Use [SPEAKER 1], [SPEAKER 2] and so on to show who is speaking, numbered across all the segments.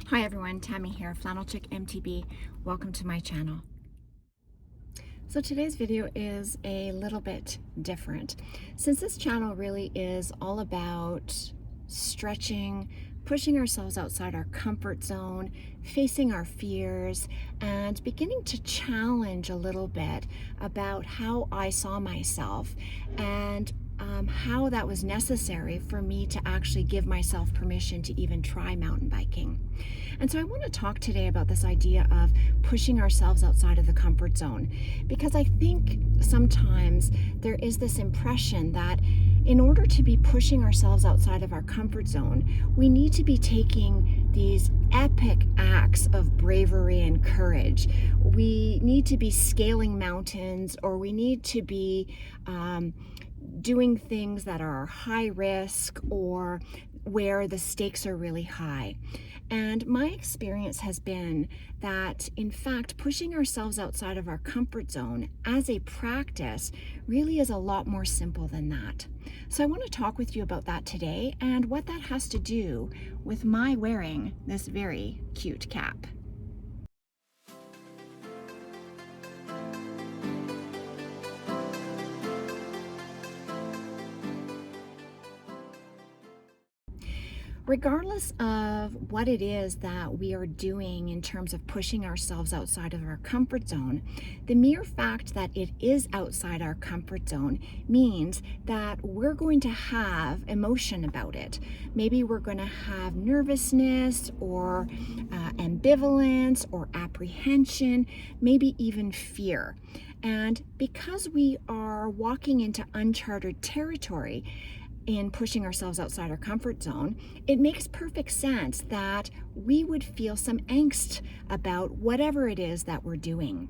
[SPEAKER 1] Hi everyone, Tammy here, Flannel Chick MTB. Welcome to my channel. So today's video is a little bit different. Since this channel really is all about stretching, pushing ourselves outside our comfort zone, facing our fears, and beginning to challenge a little bit about how I saw myself and how that was necessary for me to actually give myself permission to even try mountain biking. And so I want to talk today about this idea of pushing ourselves outside of the comfort zone, because I think sometimes there is this impression that in order to be pushing ourselves outside of our comfort zone, we need to be taking these epic acts of bravery and courage. We need to be scaling mountains, or we need to be doing things that are high risk or where the stakes are really high. And my experience has been that, in fact, pushing ourselves outside of our comfort zone as a practice really is a lot more simple than that. So I want to talk with you about that today and what that has to do with my wearing this very cute cap. Regardless of what it is that we are doing in terms of pushing ourselves outside of our comfort zone, the mere fact that it is outside our comfort zone means that we're going to have emotion about it. Maybe we're going to have nervousness or ambivalence or apprehension, maybe even fear. And because we are walking into uncharted territory, in pushing ourselves outside our comfort zone, it makes perfect sense that we would feel some angst about whatever it is that we're doing.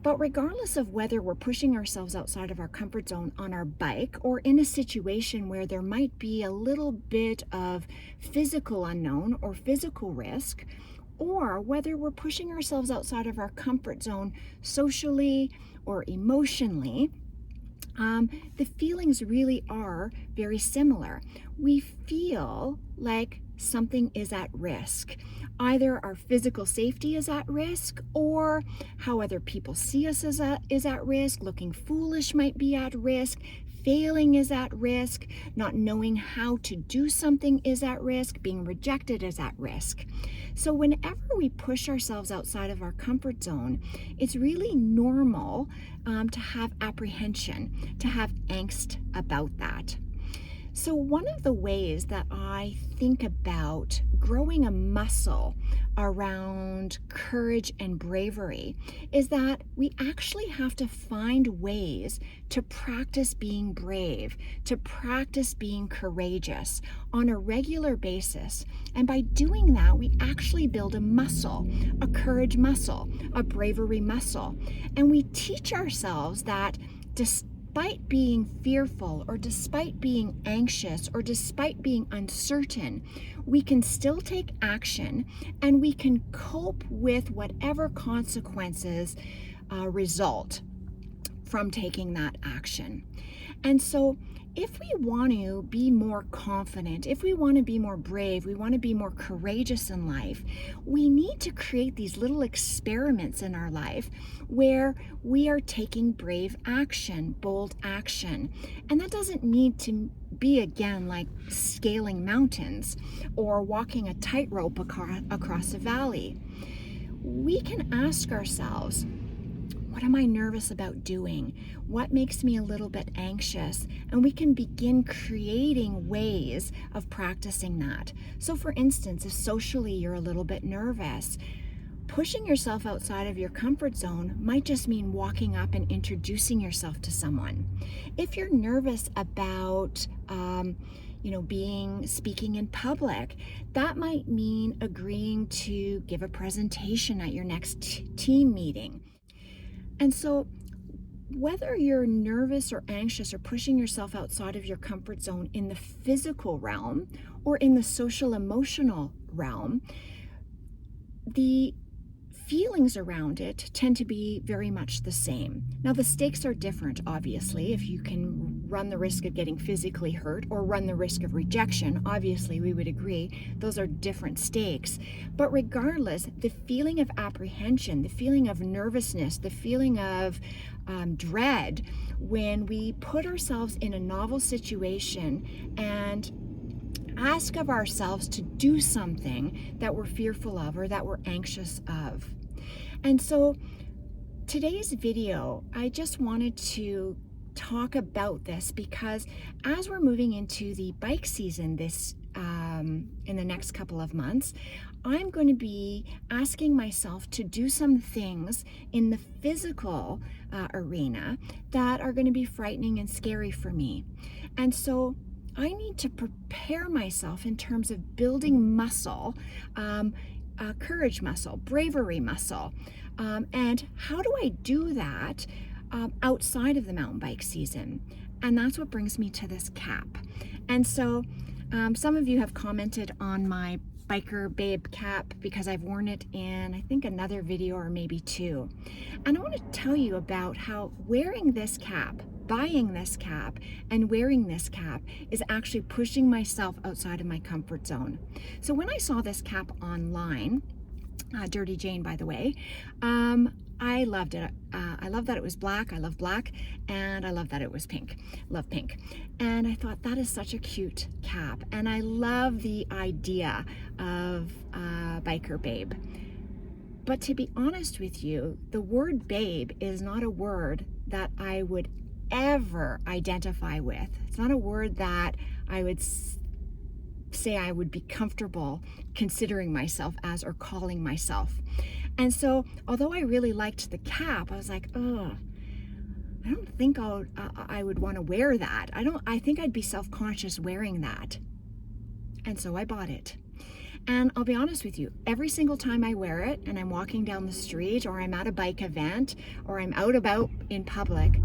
[SPEAKER 1] But regardless of whether we're pushing ourselves outside of our comfort zone on our bike or in a situation where there might be a little bit of physical unknown or physical risk, or whether we're pushing ourselves outside of our comfort zone socially or emotionally, the feelings really are very similar. We feel like something is at risk. Either our physical safety is at risk, or how other people see us is at risk. Looking foolish might be at risk. Failing is at risk. Not knowing how to do something is at risk. Being rejected is at risk. So whenever we push ourselves outside of our comfort zone, it's really normal to have apprehension, to have angst about that. So one of the ways that I think about growing a muscle around courage and bravery is that we actually have to find ways to practice being brave, to practice being courageous on a regular basis. And by doing that, we actually build a muscle, a courage muscle, a bravery muscle. And we teach ourselves that despite being fearful or despite being anxious or despite being uncertain, we can still take action and we can cope with whatever consequences result from taking that action. And so if we want to be more confident, if we want to be more brave, we want to be more courageous in life, we need to create these little experiments in our life where we are taking brave action, bold action. And that doesn't need to be, again, like scaling mountains or walking a tightrope across a valley. We can ask ourselves, what am I nervous about doing? What makes me a little bit anxious? And we can begin creating ways of practicing that. So for instance, if socially you're a little bit nervous, pushing yourself outside of your comfort zone might just mean walking up and introducing yourself to someone. If you're nervous about speaking in public, that might mean agreeing to give a presentation at your next team meeting. And so whether you're nervous or anxious or pushing yourself outside of your comfort zone in the physical realm or in the social emotional realm, the feelings around it tend to be very much the same. Now, the stakes are different, obviously. If you can run the risk of getting physically hurt or run the risk of rejection, obviously we would agree those are different stakes. But regardless, the feeling of apprehension, the feeling of nervousness, the feeling of dread when we put ourselves in a novel situation and ask of ourselves to do something that we're fearful of or that we're anxious of. And so today's video, I just wanted to talk about this because as we're moving into the bike season in the next couple of months, I'm going to be asking myself to do some things in the physical arena that are going to be frightening and scary for me. And so I need to prepare myself in terms of building muscle, courage muscle, bravery muscle. And how do I do that outside of the mountain bike season? And that's what brings me to this cap. And so some of you have commented on my Biker Babe cap because I've worn it in, I think, another video or maybe two. And I want to tell you about how wearing this cap, buying this cap, and wearing this cap is actually pushing myself outside of my comfort zone. So when I saw this cap online, Dirty Jane, by the way, I loved it. I love that it was black. I love black. And I love that it was pink. Love pink. And I thought that is such a cute cap. And I love the idea of Biker Babe. But to be honest with you, the word babe is not a word that I would ever identify with. It's not a word that I would say I would be comfortable considering myself as or calling myself. And so, although I really liked the cap, I was like, oh, I don't think I would want to wear that. I think I'd be self-conscious wearing that. And so I bought it. And I'll be honest with you, every single time I wear it and I'm walking down the street or I'm at a bike event or I'm out about in public,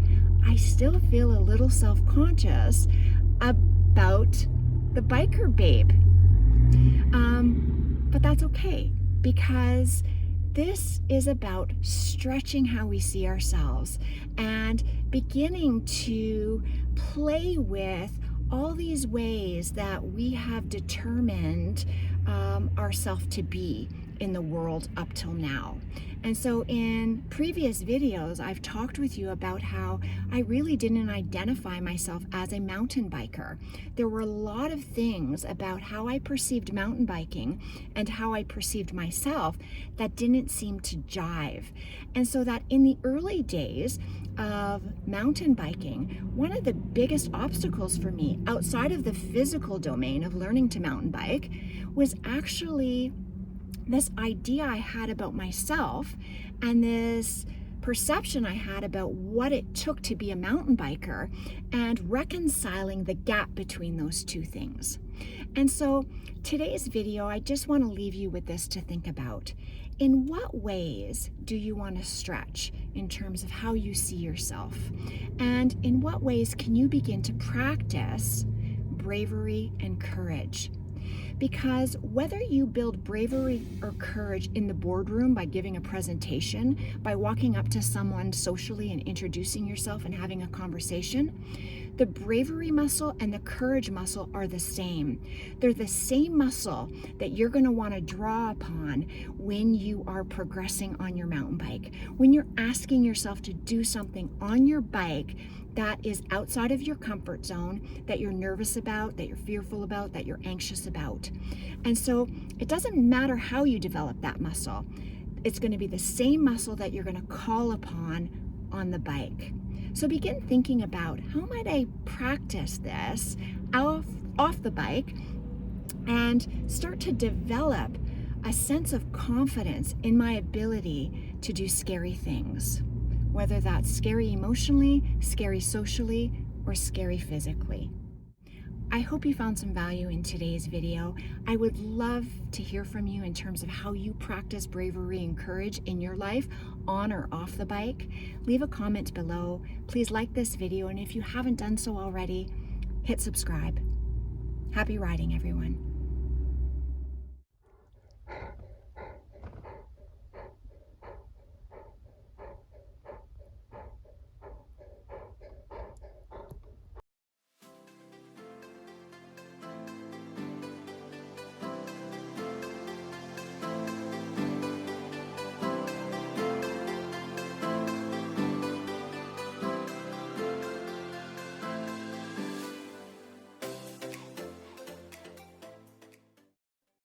[SPEAKER 1] I still feel a little self-conscious about the Biker Babe. But that's okay, because this is about stretching how we see ourselves and beginning to play with all these ways that we have determined ourselves to be in the world up till now. And so in previous videos, I've talked with you about how I really didn't identify myself as a mountain biker. There were a lot of things about how I perceived mountain biking and how I perceived myself that didn't seem to jive. And so that in the early days of mountain biking, one of the biggest obstacles for me outside of the physical domain of learning to mountain bike was actually this idea I had about myself and this perception I had about what it took to be a mountain biker and reconciling the gap between those two things. And so today's video, I just want to leave you with this to think about. In what ways do you want to stretch in terms of how you see yourself? And in what ways can you begin to practice bravery and courage? Because whether you build bravery or courage in the boardroom by giving a presentation, by walking up to someone socially and introducing yourself and having a conversation, the bravery muscle and the courage muscle are the same. They're the same muscle that you're going to want to draw upon when you are progressing on your mountain bike. When you're asking yourself to do something on your bike that is outside of your comfort zone, that you're nervous about, that you're fearful about, that you're anxious about. And so it doesn't matter how you develop that muscle. It's going to be the same muscle that you're going to call upon on the bike. So begin thinking about, how might I practice this off the bike and start to develop a sense of confidence in my ability to do scary things, whether that's scary emotionally, scary socially, or scary physically. I hope you found some value in today's video. I would love to hear from you in terms of how you practice bravery and courage in your life, on or off the bike. Leave a comment below. Please like this video, and if you haven't done so already, hit subscribe. Happy riding, everyone.